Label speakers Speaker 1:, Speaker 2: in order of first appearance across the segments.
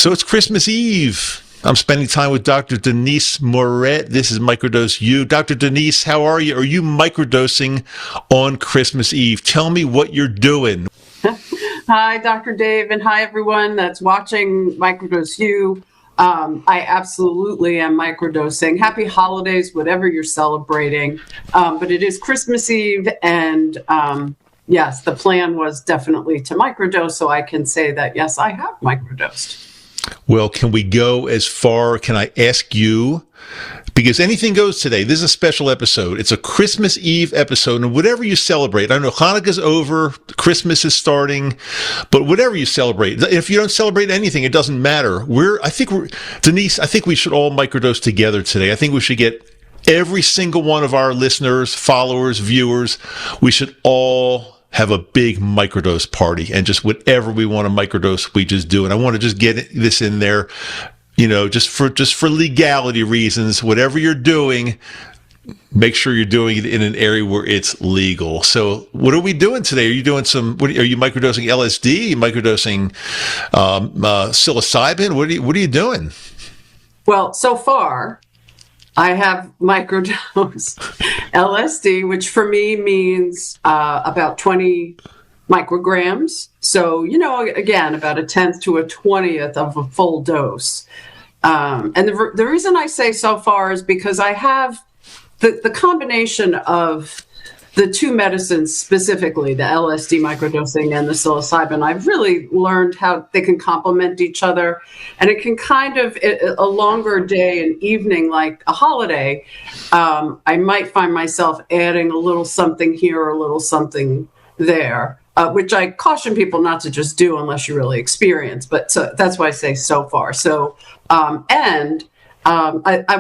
Speaker 1: So it's Christmas Eve. I'm spending time with Dr. Denise Moret. This is Microdose U. Dr. Denise, how are you? Are you microdosing on Christmas Eve? Tell me what you're doing.
Speaker 2: Hi, Dr. Dave, and hi, everyone that's watching Microdose U. I absolutely am microdosing. Happy holidays, whatever you're celebrating. But it is Christmas Eve, and yes, the plan was definitely to microdose, so I can say that, yes, I have microdosed.
Speaker 1: Well, can we go as far? Can I ask you? Because anything goes today. This is a special episode. It's a Christmas Eve episode, and whatever you celebrate, I know Hanukkah's over, Christmas is starting, but whatever you celebrate, if you don't celebrate anything, it doesn't matter. Denise, I think we should all microdose together today. I think we should get every single one of our listeners, followers, viewers, we should all have a big microdose party, and just whatever we want to microdose, we just do. And I want to just get this in there, just for legality reasons. Whatever you're doing, make sure you're doing it in an area where it's legal. So what are we doing today? Are you doing are you microdosing LSD? Are you microdosing psilocybin? What are you doing?
Speaker 2: Well, so far, I have microdosed LSD, which for me means about 20 micrograms. So, again, about 1/10 to 1/20 of a full dose. And the reason I say so far is because I have the combination of the two medicines, specifically the LSD microdosing and the psilocybin. I've really learned how they can complement each other, and it can kind of, a longer day and evening, like a holiday, I might find myself adding a little something here or a little something there, which I caution people not to just do unless you really experience. But so that's why I say so far. So, I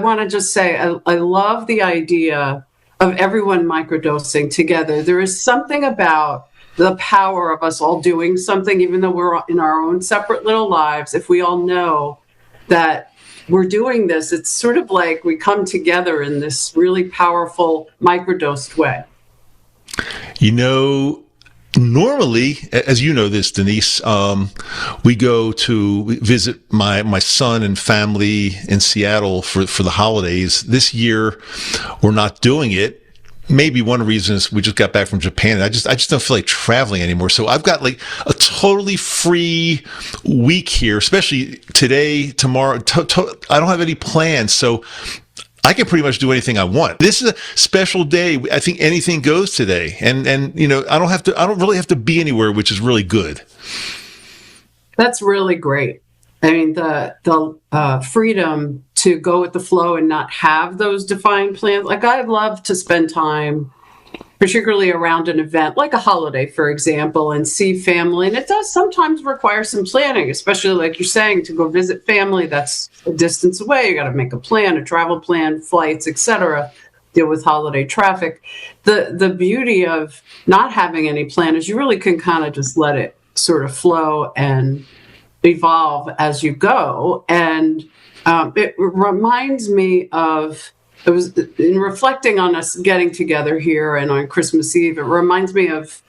Speaker 2: want to just say I love the idea of everyone microdosing together. There is something about the power of us all doing something, even though we're in our own separate little lives. If we all know that we're doing this, it's sort of like we come together in this really powerful microdosed way.
Speaker 1: Normally, as you know this, Denise, we go to visit my son and family in Seattle for the holidays. This year, we're not doing it. Maybe one reason is we just got back from Japan, and I just don't feel like traveling anymore. So I've got like a totally free week here, especially today, tomorrow. I don't have any plans, so I can pretty much do anything I want. This is a special day. I think anything goes today, and I don't really have to be anywhere, which is really good.
Speaker 2: That's really great. I mean, the freedom to go with the flow and not have those defined plans. Like, I love to spend time, particularly around an event like a holiday, for example, and see family. And it does sometimes require some planning, especially like you're saying, to go visit family that's a distance away. You got to make a plan, a travel plan, flights, etc., deal with holiday traffic. The beauty of not having any plan is you really can kind of just let it sort of flow and evolve as you go. And it reminds me of, it was in reflecting on us getting together here and on Christmas Eve, it reminds me of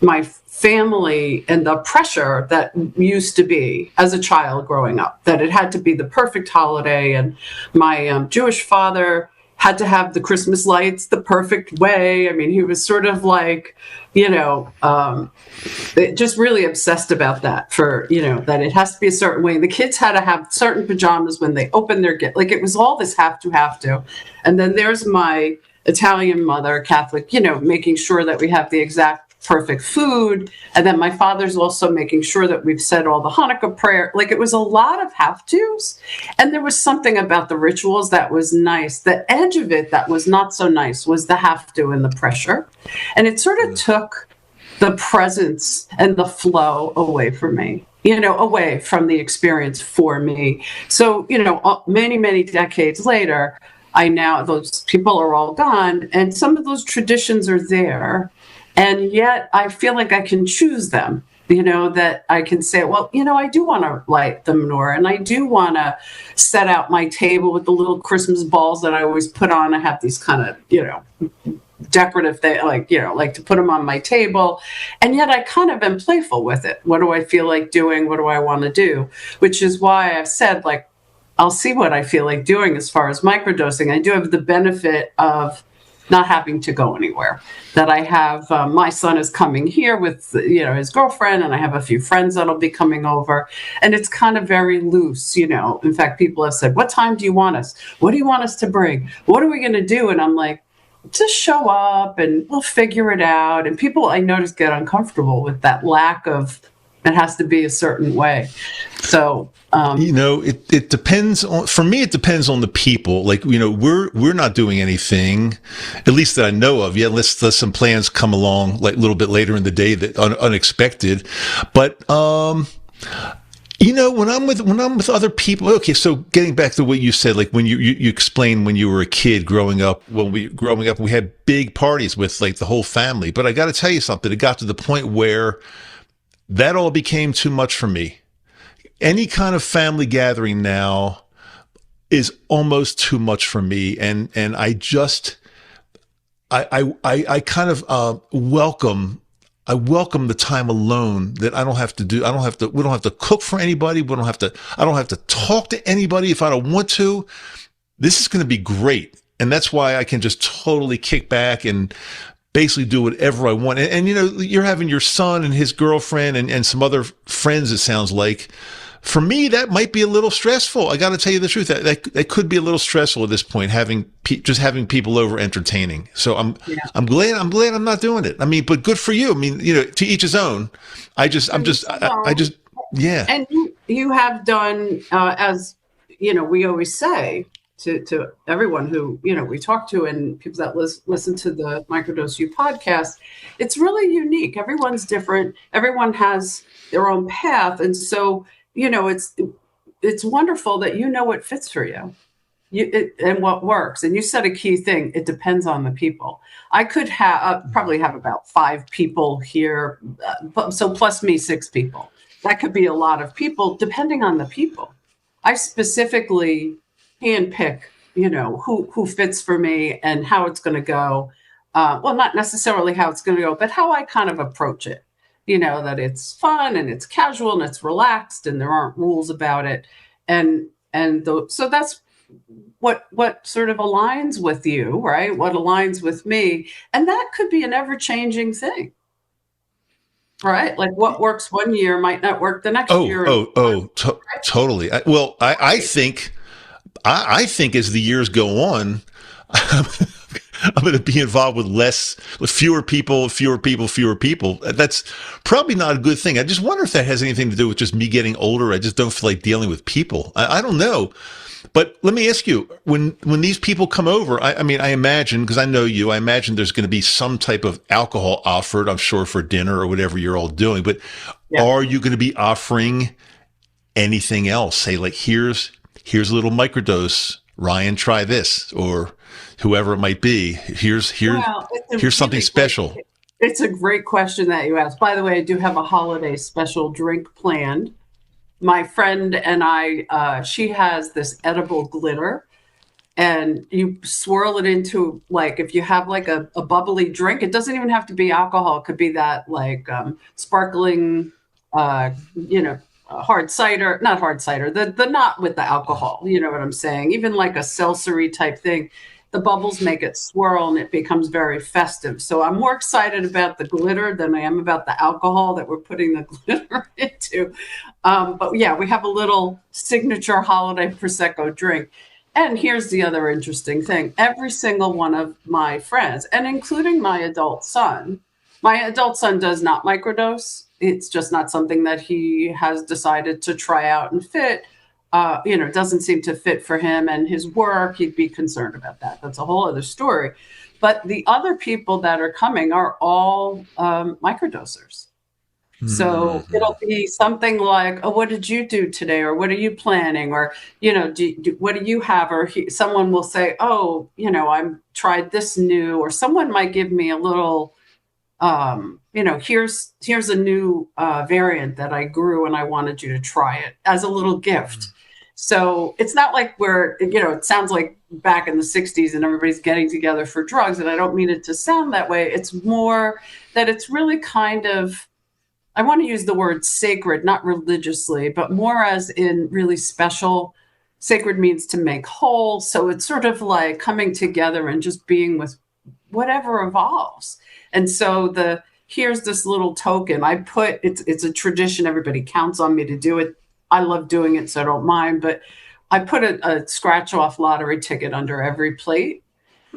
Speaker 2: my family and the pressure that used to be as a child growing up, that it had to be the perfect holiday. And my Jewish father had to have the Christmas lights the perfect way. I mean, he was sort of like, just really obsessed about that that it has to be a certain way. The kids had to have certain pajamas when they opened their gift. Like, it was all this have to. And then there's my Italian mother, Catholic, making sure that we have the exact perfect food. And then my father's also making sure that we've said all the Hanukkah prayer. Like, it was a lot of have-tos. And there was something about the rituals that was nice. The edge of it that was not so nice was the have-to and the pressure. And it sort of took the presence and the flow away from me, away from the experience for me. So, many, many decades later, those people are all gone, and some of those traditions are there. And yet I feel like I can choose them, that I can say, well, I do want to light the menorah, and I do want to set out my table with the little Christmas balls that I always put on. I have these kind of, decorative thing, like to put them on my table. And yet I kind of am playful with it. What do I feel like doing? What do I want to do? Which is why I've said, like, I'll see what I feel like doing as far as microdosing. I do have the benefit of not having to go anywhere. That I have, my son is coming here with, his girlfriend, and I have a few friends that'll be coming over, and it's kind of very loose, In fact, people have said, "What time do you want us? What do you want us to bring? What are we going to do?" And I'm like, just show up and we'll figure it out. And people, I notice, get uncomfortable with that lack of, it has to be a certain way. So,
Speaker 1: it depends on, for me, it depends on the people. Like, we're not doing anything, at least that I know of. Yeah, unless some plans come along like a little bit later in the day that unexpected. But, when I'm with other people, okay, so getting back to what you said, like when you explained when you were a kid growing up, we had big parties with like the whole family. But I got to tell you something, it got to the point where that all became too much for me. Any kind of family gathering now is almost too much for me. And I kind of welcome the time alone that we don't have to cook for anybody. I don't have to talk to anybody if I don't want to. This is going to be great. And that's why I can just totally kick back and basically do whatever I want. And you're having your son and his girlfriend and some other friends, it sounds like. For me, that might be a little stressful. I got to tell you the truth. That could be a little stressful at this point, having people over entertaining. So I'm glad I'm not doing it. I mean, but good for you. I mean, to each his own. Yeah.
Speaker 2: And you have done, as we always say to everyone who we talk to and people that listen to the Microdose U podcast, it's really unique. Everyone's different. Everyone has their own path, and so. It's wonderful that what fits for you, and what works. And you said a key thing. It depends on the people. I could probably have about 5 people here. So plus me, 6 people. That could be a lot of people depending on the people. I specifically handpick, who fits for me and how it's going to go. Well, not necessarily how it's going to go, but how I kind of approach it. That it's fun and it's casual and it's relaxed and there aren't rules about it. So that's what sort of aligns with you, right? What aligns with me. And that could be an ever-changing thing, right? Like what works one year might not work the next year.
Speaker 1: Totally. I think as the years go on, I'm going to be involved with fewer people. That's probably not a good thing. I just wonder if that has anything to do with just me getting older. I just don't feel like dealing with people. I don't know. But let me ask you, when these people come over, I imagine, because I know you, I imagine there's going to be some type of alcohol offered, I'm sure, for dinner or whatever you're all doing. But Are you going to be offering anything else? Say, like, here's a little microdose. Ryan, try this, or whoever it might be. Here's something special.
Speaker 2: It's a great question that you asked. By the way, I do have a holiday special drink planned. My friend and I, she has this edible glitter, and you swirl it into, like, if you have like a bubbly drink, it doesn't even have to be alcohol. It could be that like sparkling, hard cider, not hard cider, the not with the alcohol, you know what I'm saying? Even like a seltzery type thing. The bubbles make it swirl and it becomes very festive. So I'm more excited about the glitter than I am about the alcohol that we're putting the glitter into. But yeah, we have a little signature holiday Prosecco drink. And here's the other interesting thing. Every single one of my friends, and including my adult son does not microdose. It's just not something that he has decided to try out and fit. It doesn't seem to fit for him and his work. He'd be concerned about that. That's a whole other story. But the other people that are coming are all microdosers. So it'll be something like, "Oh, what did you do today?" Or "What are you planning?" Or, what do you have? Or someone will say, "Oh, I tried this new," or someone might give me a little, here's a new variant that I grew and I wanted you to try it as a little gift. So it's not like it sounds like back in the 60s and everybody's getting together for drugs. And I don't mean it to sound that way. It's more that it's really kind of, I want to use the word sacred, not religiously, but more as in really special. Sacred means to make whole. So it's sort of like coming together and just being with whatever evolves. And so here's this little token. It's a tradition. Everybody counts on me to do it. I love doing it, so I don't mind. But I put a scratch off lottery ticket under every plate.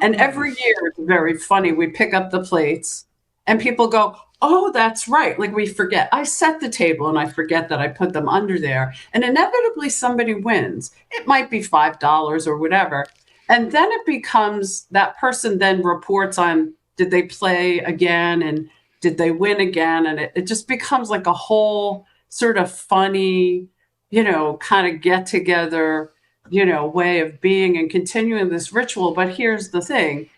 Speaker 2: And every year, it's very funny. We pick up the plates and people go, oh, that's right. Like we forget. I set the table and I forget that I put them under there. And inevitably somebody wins. It might be $5 or whatever. And then it becomes that person then reports on, did they play again? And did they win again? And it just becomes like a whole sort of funny, kind of get together, way of being and continuing this ritual. But here's the thing.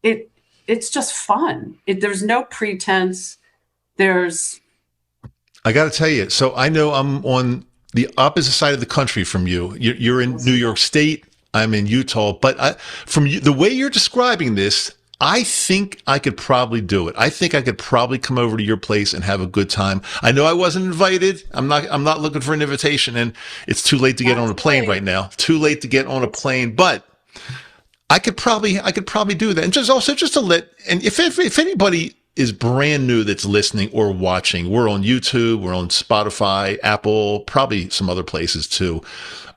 Speaker 2: It's just fun. There's no pretense.
Speaker 1: I got to tell you, so I know I'm on the opposite side of the country from you. You're in New York State. I'm in Utah. But from the way you're describing this, I think I could probably do it. I think I could probably come over to your place and have a good time. I know I wasn't invited. I'm not looking for an invitation, and it's too late to get on a plane right now. Too late to get on a plane, but I could probably do that. And just to let, and if anybody is brand new that's listening or watching, we're on YouTube, we're on Spotify, Apple, probably some other places too.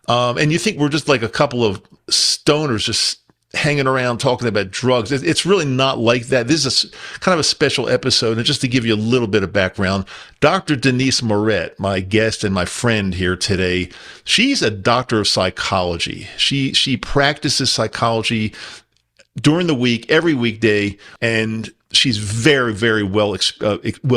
Speaker 1: And you think we're just like a couple of stoners just hanging around talking about drugs. It's really not like that. This is kind of a special episode. And just to give you a little bit of background, Dr. Denise Moret, my guest and my friend here today, she's a doctor of psychology. She practices psychology during the week, every weekday, and she's very, very well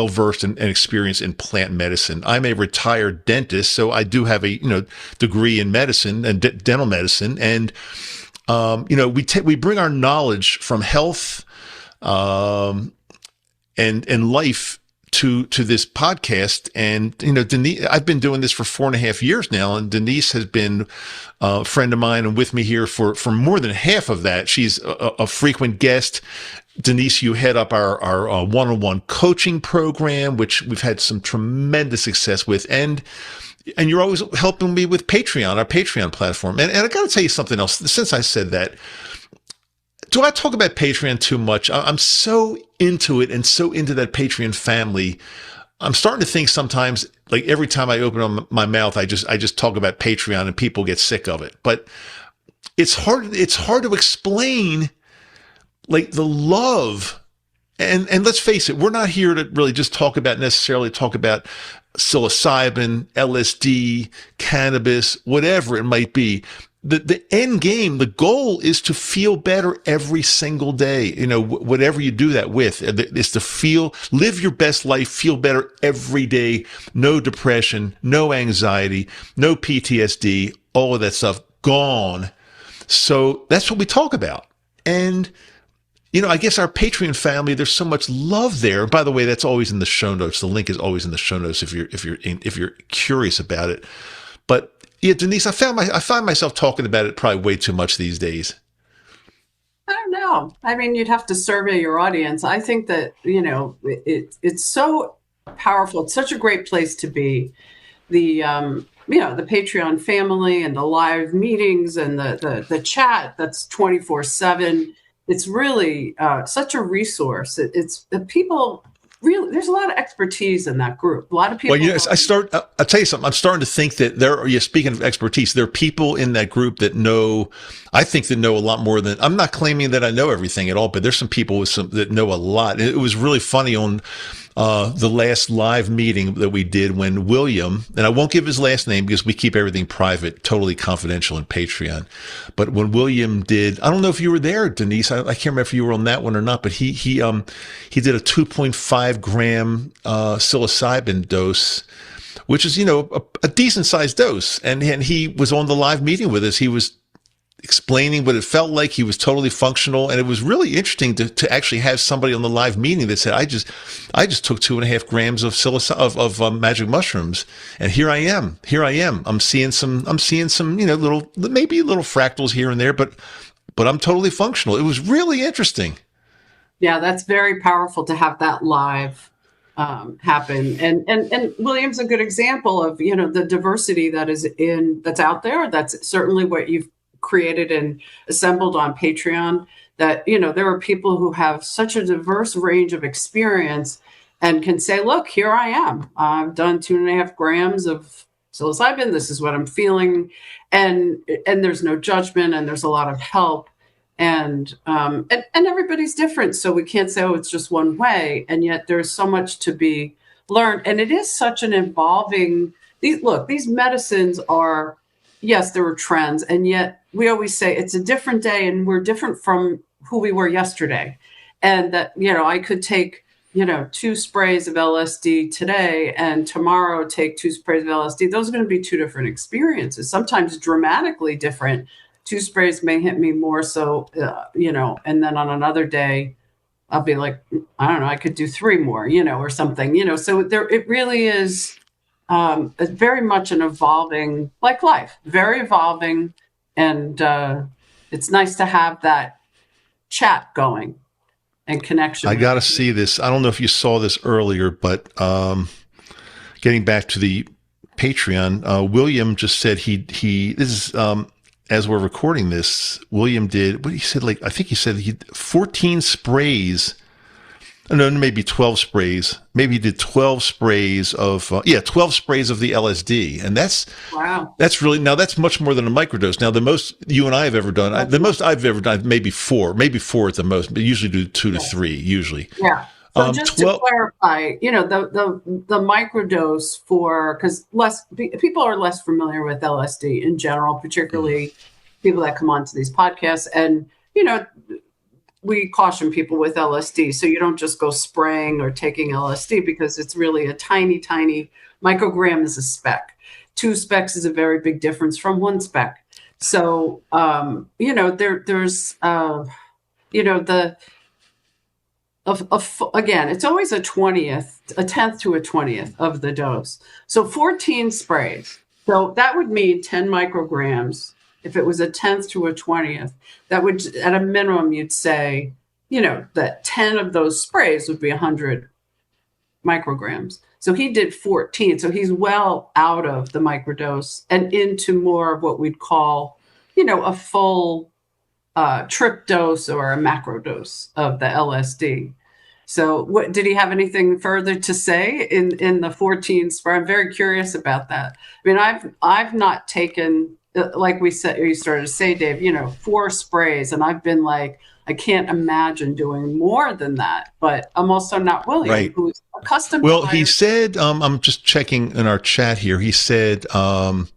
Speaker 1: versed and experienced in plant medicine. I'm a retired dentist, so I do have a degree in medicine and dental medicine, and we bring our knowledge from health and life to this podcast. And Denise, I've been doing this for 4.5 years now, and Denise has been a friend of mine and with me here for more than half of that. She's a frequent guest. Denise, you head up our one-on-one coaching program, which we've had some tremendous success with, and you're always helping me with Patreon, our Patreon platform. And I got to tell you something else. Since I said that, do I talk about Patreon too much? I'm so into it and so into that Patreon family. I'm starting to think sometimes, like every time I open my mouth, I just talk about Patreon and people get sick of it. But it's hard to explain, like, the love. And let's face it, we're not here to really just talk about psilocybin, LSD, cannabis, whatever it might be. The end game, the goal is to feel better every single day. Whatever you do that with, is to live your best life, feel better every day. No depression, no anxiety, no PTSD, all of that stuff gone. So that's what we talk about. And I guess our Patreon family, there's so much love there. By the way, that's always in the show notes. The link is always in the show notes if you're curious about it. But yeah, Denise, I find myself talking about it probably way too much these days.
Speaker 2: I don't know. I mean, you'd have to survey your audience. I think that, it's so powerful. It's such a great place to be. The Patreon family and the live meetings and the chat that's 24/7. It's really such a resource. It's people really. There's a lot of expertise in that group. A lot of people.
Speaker 1: Well, I'll tell you something. I'm starting to think that speaking of expertise, there are people in that group that know. I think that know a lot more than. I'm not claiming that I know everything at all, but there's some people that know a lot. It was really funny on the last live meeting that we did when William, and I won't give his last name because we keep everything private, totally confidential in Patreon. But when William did, I don't know if you were there, Denise. I can't remember if you were on that one or not, but he did a 2.5 gram psilocybin dose, which is, a decent sized dose. And he was on the live meeting with us. He was explaining what it felt like. He was totally functional, and it was really interesting to actually have somebody on the live meeting that said, I just took 2.5 grams of magic mushrooms, and here I am. I'm seeing some, maybe little fractals here and there, but I'm totally functional. It was really interesting.
Speaker 2: Yeah, that's very powerful to have that live happen. And William's a good example of, the diversity that's out there. That's certainly what you've created and assembled on Patreon, that, there are people who have such a diverse range of experience and can say, look, here I am. I've done 2.5 grams of psilocybin. This is what I'm feeling. And there's no judgment, and there's a lot of help. And everybody's different. So we can't say, oh, it's just one way. And yet there's so much to be learned. And it is such an evolving, these medicines are, yes, there are trends. And yet we always say it's a different day, and we're different from who we were yesterday. And that, I could take, 2 sprays of LSD today, and tomorrow take 2 sprays of LSD. Those are going to be 2 different experiences, sometimes dramatically different. 2 sprays may hit me more so, and then on another day, I'll be like, I don't know, I could do 3 more, or something, so it really is very much an evolving, like life, very evolving. And it's nice to have that chat going and connection.
Speaker 1: I got to see this. I don't know if you saw this earlier, but getting back to the Patreon, William just said this is, as we're recording this, William did, what he said, I think he said he 14 sprays. No, maybe 12 sprays. Maybe he did 12 sprays of, 12 sprays of the LSD. And that's really, now that's much more than a microdose. Now, the most you and I have ever done, the most I've ever done, maybe 4 at the most, but usually do 2 to 3, usually.
Speaker 2: Yeah. So just to clarify, the microdose because people are less familiar with LSD in general, particularly people that come onto these podcasts. And, we caution people with LSD. So you don't just go spraying or taking LSD, because it's really a tiny, tiny microgram is a speck. 2 specks is a very big difference from 1 speck. So, there's, again, it's always a 10th to a 20th of the dose. So 14 sprays. So that would mean 10 micrograms. If it was a 10th to a 20th, that would, at a minimum, you'd say, that 10 of those sprays would be 100 micrograms. So he did 14. So he's well out of the microdose and into more of what we'd call, a full trip dose or a macro dose of the LSD. So what did he have anything further to say in the 14 spray? I'm very curious about that. I mean, I've not taken, like we said, you started to say, Dave, 4 sprays, and I've been like, I can't imagine doing more than that. But I'm also not William, who's accustomed.
Speaker 1: Well, he said, I'm just checking in our chat here. He said, what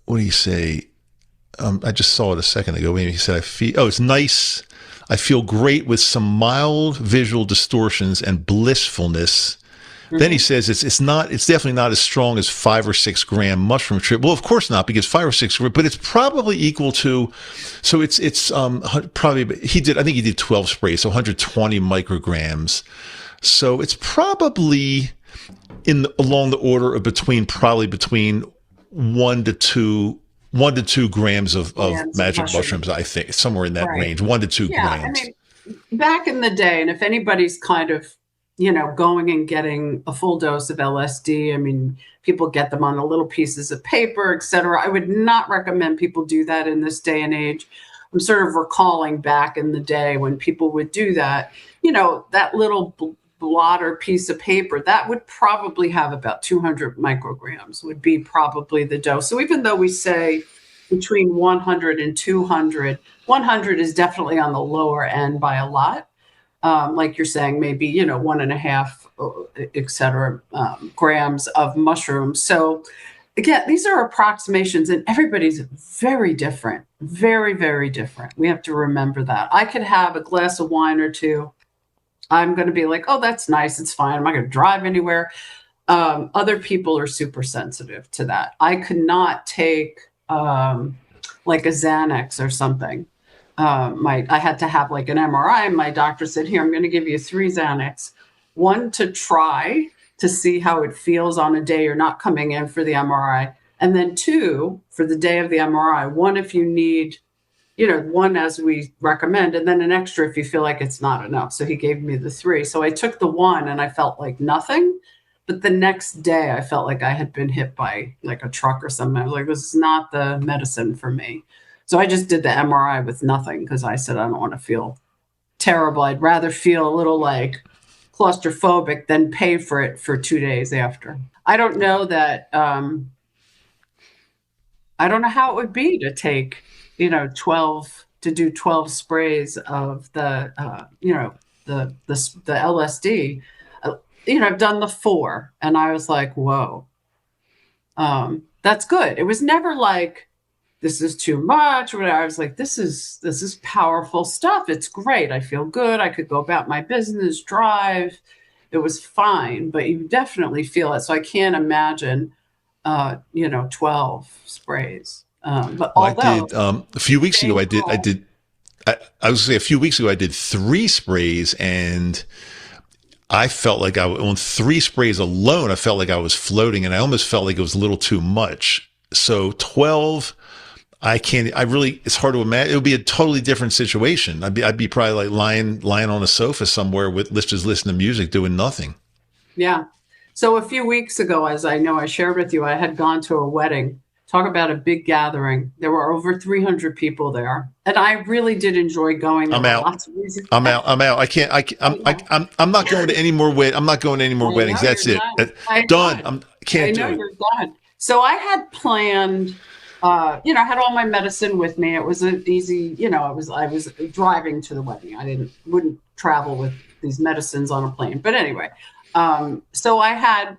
Speaker 1: did he say? I just saw it a second ago. He said, it's nice. I feel great with some mild visual distortions and blissfulness. Mm-hmm. Then he says it's definitely not as strong as 5 or 6 gram mushroom trip. Well, of course not, because 5 or 6 gram, but it's probably equal to, so it's probably, I think he did 12 sprays, so 120 micrograms. So it's probably along the order of between 1 to 2 grams of magic mushrooms, I think, somewhere in that range, 1 to 2 grams. I
Speaker 2: mean, back in the day, and if anybody's kind of, going and getting a full dose of LSD, I mean, people get them on the little pieces of paper, et cetera. I would not recommend people do that in this day and age. I'm sort of recalling back in the day when people would do that, that little blotter piece of paper, that would probably have about 200 micrograms would be probably the dose. So even though we say between 100 and 200, 100 is definitely on the lower end by a lot. Like you're saying, maybe, 1.5, et cetera, grams of mushrooms. So again, these are approximations, and everybody's very different, very, very different. We have to remember that. I could have a glass of wine or 2. I'm going to be like, oh, that's nice. It's fine. I'm not going to drive anywhere. Other people are super sensitive to that. I could not take like a Xanax or something. I had to have like an MRI. My doctor said, "Here, I'm going to give you 3 Xanax, one to try to see how it feels on a day you're not coming in for the MRI, and then 2 for the day of the MRI. One if you need, one as we recommend, and then an extra if you feel like it's not enough." So he gave me the 3. So I took the 1 and I felt like nothing. But the next day I felt like I had been hit by like a truck or something. I was like, this is not the medicine for me. So I just did the MRI with nothing because I said, I don't want to feel terrible. I'd rather feel a little like claustrophobic than pay for it for 2 days after. I don't know that, I don't know how it would be to take, 12 sprays of the LSD. I've done the 4 and I was like, whoa, that's good. It was never like, this is too much or whatever. I was like, this is powerful stuff. It's great. I feel good. I could go about my business, drive. It was fine, but you definitely feel it. So I can't imagine, 12 sprays. But
Speaker 1: Well,
Speaker 2: although
Speaker 1: I did a few weeks ago, I was gonna say a few weeks ago, I did 3 sprays and I felt like on 3 sprays alone, I felt like I was floating and I almost felt like it was a little too much. So 12, it's hard to imagine. It would be a totally different situation. I'd be probably like lying on a sofa somewhere with, let's just listen to music, doing nothing.
Speaker 2: Yeah. So a few weeks ago, as I know I shared with you, I had gone to a wedding. Talk about a big gathering. There were over 300 people there. And I really did enjoy going.
Speaker 1: I'm out. I'm out. I'm not going to any more weddings. That's it. Done. Can't do it.
Speaker 2: You're done. So I had planned, I had all my medicine with me. It was an easy, I was driving to the wedding. Wouldn't travel with these medicines on a plane. But anyway, so I had,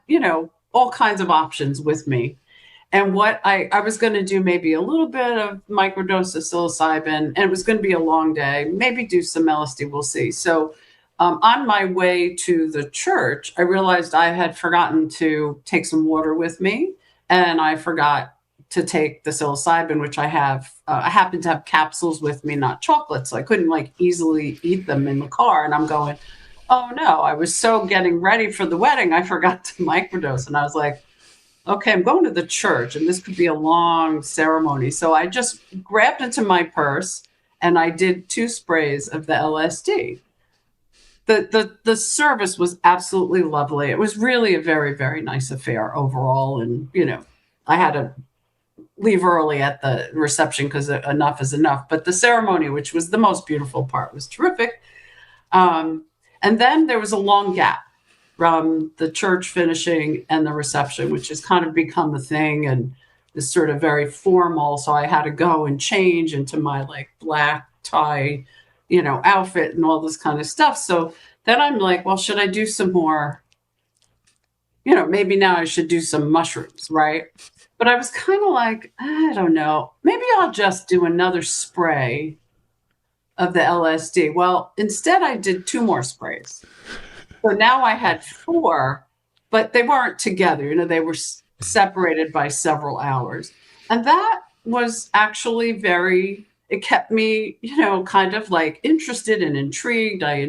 Speaker 2: all kinds of options with me. And what I was going to do maybe a little bit of microdose of psilocybin, and it was going to be a long day, maybe do some LSD, we'll see. So on my way to the church, I realized I had forgotten to take some water with me, and I forgot to take the psilocybin, which I have. I happen to have capsules with me, not chocolate, so I couldn't like easily eat them in the car. And I'm going, oh no, I was so getting ready for the wedding, I forgot to microdose. And I was like, okay, I'm going to the church and this could be a long ceremony. So I just grabbed into my purse and I did 2 sprays of the LSD. The service was absolutely lovely. It was really a very, very nice affair overall. And, I had to leave early at the reception because enough is enough. But the ceremony, which was the most beautiful part, was terrific. And then there was a long gap from the church finishing and the reception, which has kind of become a thing and is sort of very formal. So I had to go and change into my like black tie, outfit and all this kind of stuff. So then I'm like, well, should I do some more? Maybe now I should do some mushrooms, right? But I was kind of like, I don't know, maybe I'll just do another spray of the LSD. Well, instead I did 2 more sprays. So now I had 4, but they weren't together. They were separated by several hours. And that was actually it kept me, kind of like interested and intrigued. I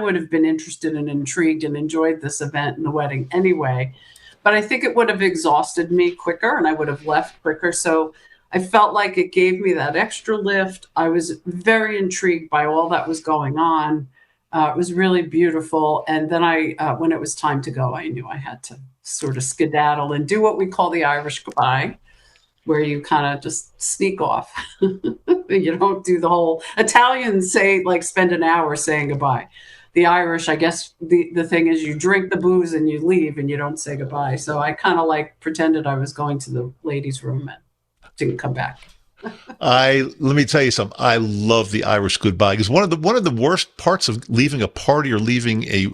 Speaker 2: would have been interested and intrigued and enjoyed this event and the wedding anyway, but I think it would have exhausted me quicker and I would have left quicker. So I felt like it gave me that extra lift. I was very intrigued by all that was going on. It was really beautiful. And then when it was time to go, I knew I had to sort of skedaddle and do what we call the Irish goodbye, where you kind of just sneak off. You don't do the whole, Italians say, like, spend an hour saying goodbye. The Irish, I guess the thing is you drink the booze and you leave and you don't say goodbye. So I kind of like pretended I was going to the ladies' room and didn't come back.
Speaker 1: Let me tell you something. I love the Irish goodbye because one of the worst parts of leaving a party or leaving a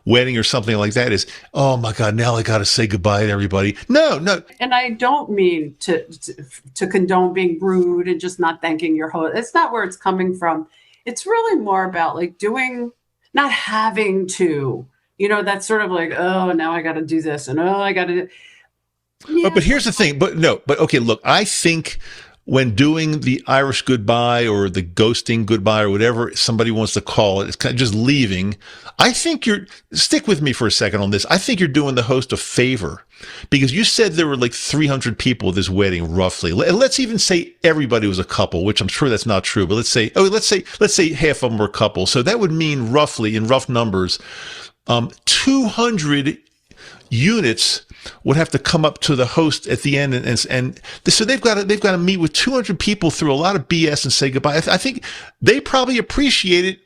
Speaker 1: wedding or something like that is, oh my God, now I got to say goodbye to everybody. No.
Speaker 2: And I don't mean to condone being rude and just not thanking your host. It's not where it's coming from. It's really more about like not having to, that's sort of like, oh, now I got to do this and oh, I got to. Yeah.
Speaker 1: But here's the thing. But okay, look, I think when doing the Irish goodbye or the ghosting goodbye or whatever somebody wants to call it, it's kind of just leaving. I think stick with me for a second on this. I think you're doing the host a favor because you said there were like 300 people at this wedding, roughly. Let's even say everybody was a couple, which I'm sure that's not true, but let's say half of them were couples. So that would mean roughly in rough numbers, 200 units would have to come up to the host at the end, and so they've got to meet with 200 people through a lot of BS and say goodbye. I think they probably appreciate it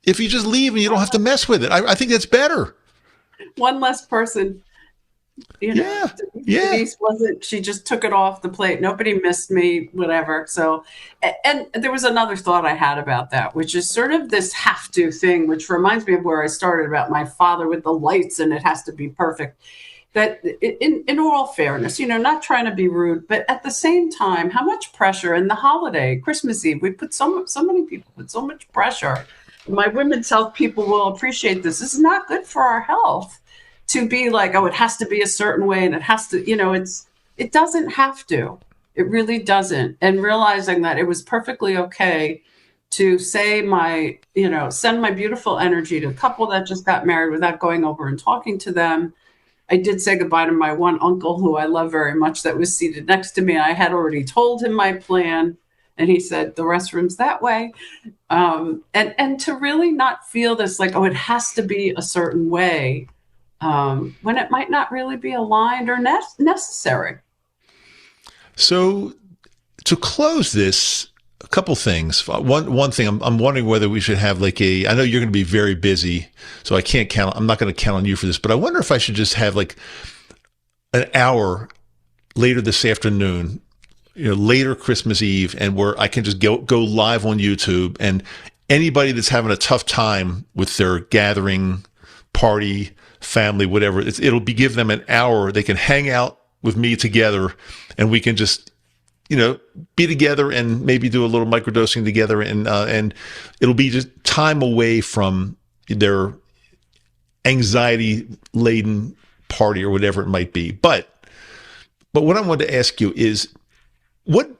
Speaker 1: if you just leave and you don't have to mess with it. I think that's better.
Speaker 2: One less person.
Speaker 1: Yeah.
Speaker 2: Denise wasn't. She just took it off the plate. Nobody missed me. Whatever. So, and there was another thought I had about that, which is sort of this have to thing, which reminds me of where I started about my father with the lights and it has to be perfect. That in all fairness, not trying to be rude, but at the same time, how much pressure in the holiday, Christmas Eve, we put so many people put so much pressure. My women's health people will appreciate this. This is not good for our health to be like, oh, it has to be a certain way and it has to, it doesn't have to. It really doesn't. And realizing that it was perfectly okay to say send my beautiful energy to a couple that just got married without going over and talking to them. I did say goodbye to my one uncle who I love very much that was seated next to me. I had already told him my plan and he said, the restroom's that way. And to really not feel this like, oh, it has to be a certain way when it might not really be aligned or necessary.
Speaker 1: So to close this, a couple things. One thing, I'm wondering whether we should have I know you're going to be very busy, so I'm not going to count on you for this, but I wonder if I should just have like an hour later this afternoon, later Christmas Eve, and where I can just go live on YouTube, and anybody that's having a tough time with their gathering, party, family, whatever, it'll give them an hour. They can hang out with me together and we can just, be together and maybe do a little microdosing together, and it'll be just time away from their anxiety-laden party or whatever it might be. But what I wanted to ask you is, what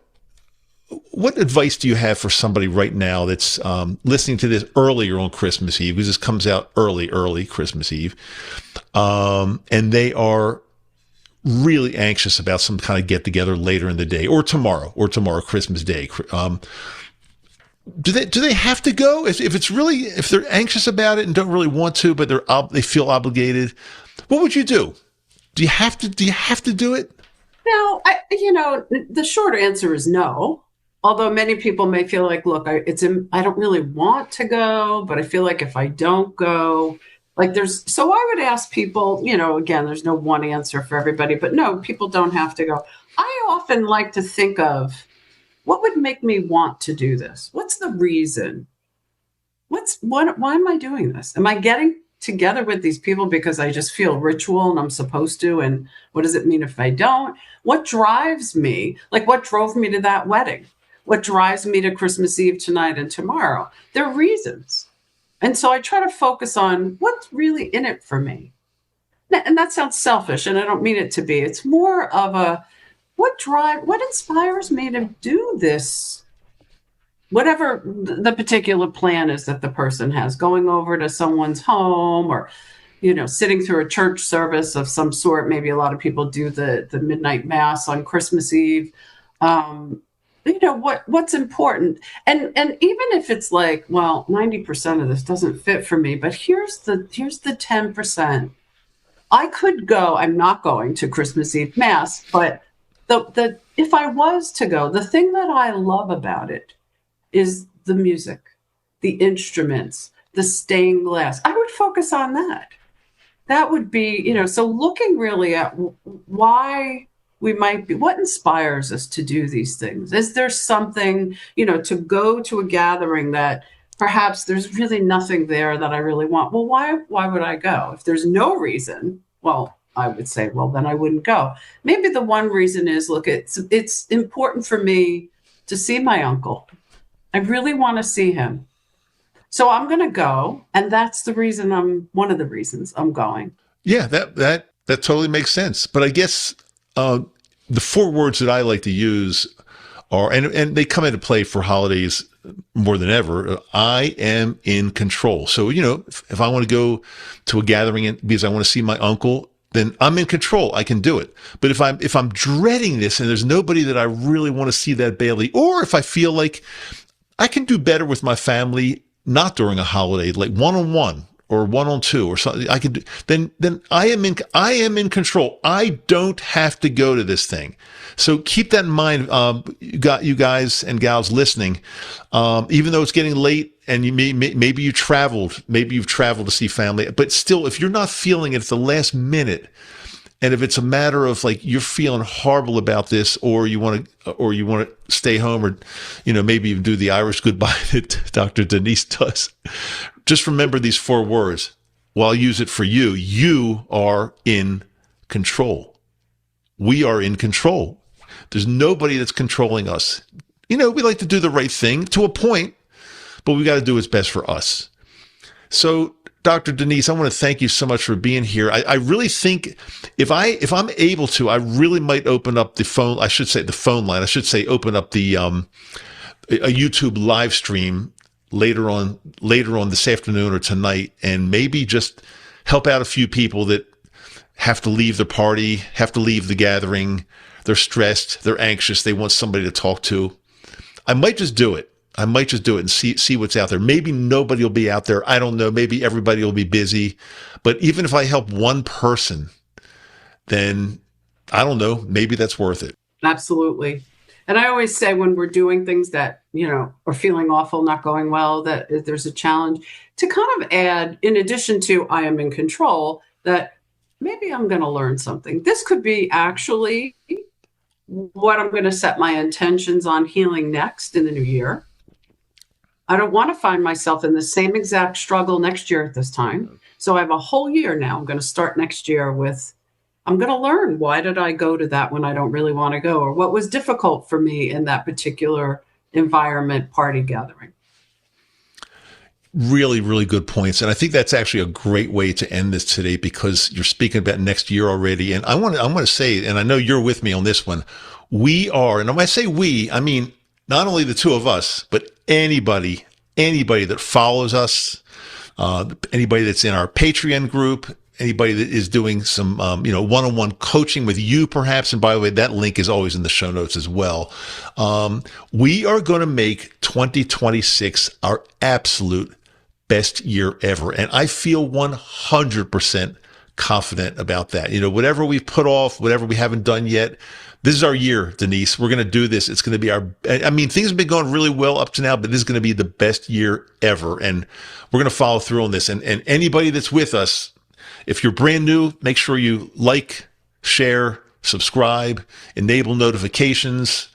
Speaker 1: advice do you have for somebody right now that's listening to this earlier on Christmas Eve? Because this comes out early Christmas Eve, and they are really anxious about some kind of get together later in the day or tomorrow Christmas Day. Do they have to go if they're anxious about it and don't really want to, but they feel obligated? What would you do? Do you have to do it?
Speaker 2: No, the short answer is no. Although many people may feel like, look, I don't really want to go, but I feel like if I don't go, so I would ask people, again, there's no one answer for everybody, but no, people don't have to go. I often like to think of what would make me want to do this? What's the reason? Why am I doing this? Am I getting together with these people because I just feel ritual and I'm supposed to? And what does it mean if I don't? What drives me? What drove me to that wedding? What drives me to Christmas Eve tonight and tomorrow? There are reasons. And so I try to focus on what's really in it for me. And that sounds selfish, and I don't mean it to be. It's more of what inspires me to do this, whatever the particular plan is that the person has, going over to someone's home or, sitting through a church service of some sort. Maybe a lot of people do the midnight mass on Christmas Eve. What's important. And even if it's 90% of this doesn't fit for me, but here's the 10%. I could go, I'm not going to Christmas Eve mass, but if I was to go, the thing that I love about it is the music, the instruments, the stained glass. I would focus on that. That would be, so looking really at why we might be, what inspires us to do these things? Is there something, to go to a gathering that perhaps there's really nothing there that I really want? Well, why would I go? If there's no reason, well, I would say, well, then I wouldn't go. Maybe the one reason is, look, it's important for me to see my uncle. I really want to see him. So I'm going to go. And that's one of the reasons I'm going.
Speaker 1: Yeah, that totally makes sense. But I guess, the four words that I like to use are, and they come into play for holidays more than ever. I am in control. So, if I want to go to a gathering because I want to see my uncle, then I'm in control. I can do it. But if I'm dreading this and there's nobody that I really want to see that badly, or if I feel like I can do better with my family, not during a holiday, like one-on-one or one-on-two or something, I could, then I am in control. I don't have to go to this thing. So keep that in mind. You guys and gals listening, even though it's getting late and maybe you've traveled to see family, but still, if you're not feeling it at the last minute, and if it's a matter of like you're feeling horrible about this, or you want to stay home, or maybe even do the Irish goodbye that Dr. Denise does, just remember these 4 words. Well, I'll use it for you. You are in control. We are in control. There's nobody that's controlling us. We like to do the right thing to a point, but we got to do what's best for us. So, Dr. Denise, I want to thank you so much for being here. I really think if I'm able to, I really might open up the phone. I should say the phone line. I should say open up the a YouTube live stream later on this afternoon or tonight, and maybe just help out a few people that have to leave the party, have to leave the gathering. They're stressed. They're anxious. They want somebody to talk to. I might just do it. And see what's out there. Maybe nobody will be out there. I don't know. Maybe everybody will be busy. But even if I help one person, then I don't know. Maybe that's worth it.
Speaker 2: Absolutely. And I always say when we're doing things that, are feeling awful, not going well, that if there's a challenge, to kind of add, in addition to I am in control, that maybe I'm going to learn something. This could be actually what I'm going to set my intentions on healing next in the new year. I don't want to find myself in the same exact struggle next year at this time. So I have a whole year now. I'm going to start next year with, I'm going to learn, why did I go to that when I don't really want to go? Or what was difficult for me in that particular environment, party gathering?
Speaker 1: Really, really good points. And I think that's actually a great way to end this today, because you're speaking about next year already. And I want to say, and I know you're with me on this one, we are, and when I say we, I mean, not only the 2 of us, but anybody that follows us, anybody that's in our Patreon group, anybody that is doing some, one-on-one coaching with you, perhaps. And by the way, that link is always in the show notes as well. We are going to make 2026 our absolute best year ever. And I feel 100% confident about that. Whatever we've put off, whatever we haven't done yet, this is our year, Denise. We're going to do this. It's going to be things have been going really well up to now, but this is going to be the best year ever. And we're going to follow through on this. And anybody that's with us, if you're brand new, make sure you like, share, subscribe, enable notifications,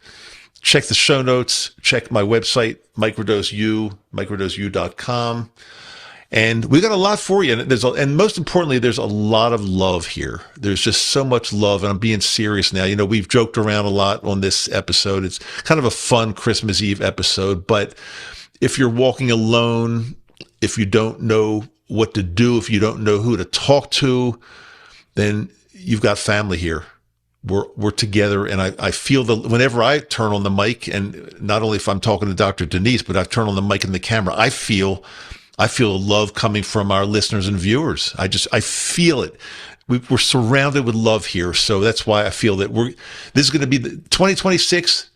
Speaker 1: check the show notes, check my website, Microdose U, microdoseu.com. And we got a lot for you. And most importantly, there's a lot of love here. There's just so much love. And I'm being serious now. We've joked around a lot on this episode. It's kind of a fun Christmas Eve episode. But if you're walking alone, if you don't know what to do, if you don't know who to talk to, then you've got family here. We're together. And I feel that whenever I turn on the mic, and not only if I'm talking to Dr. Denise, but I turn on the mic and the camera, I feel love coming from our listeners and viewers. I feel it. We're surrounded with love here. So that's why I feel that this is going to be the 2026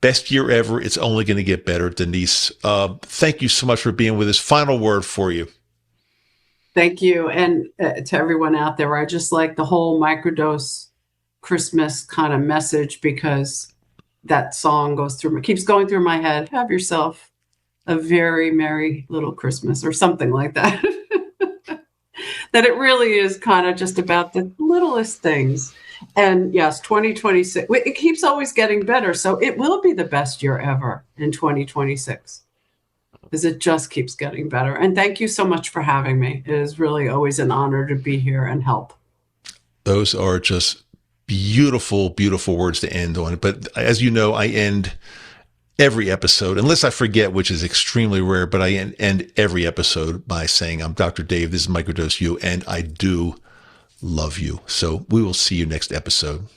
Speaker 1: best year ever. It's only going to get better. Denise, thank you so much for being with us. Final word for you.
Speaker 2: Thank you. And to everyone out there, I just like the whole Microdose Christmas kind of message, because that song keeps going through my head. Have yourself a very merry little Christmas, or something like that. That it really is kind of just about the littlest things. And yes, 2026, it keeps always getting better. So it will be the best year ever in 2026, because it just keeps getting better. And thank you so much for having me. It is really always an honor to be here and help.
Speaker 1: Those are just beautiful, beautiful words to end on. But as you know, I end every episode, unless I forget, which is extremely rare, but I end every episode by saying, I'm Dr. Dave, this is Microdose U, and I do love you. So we will see you next episode.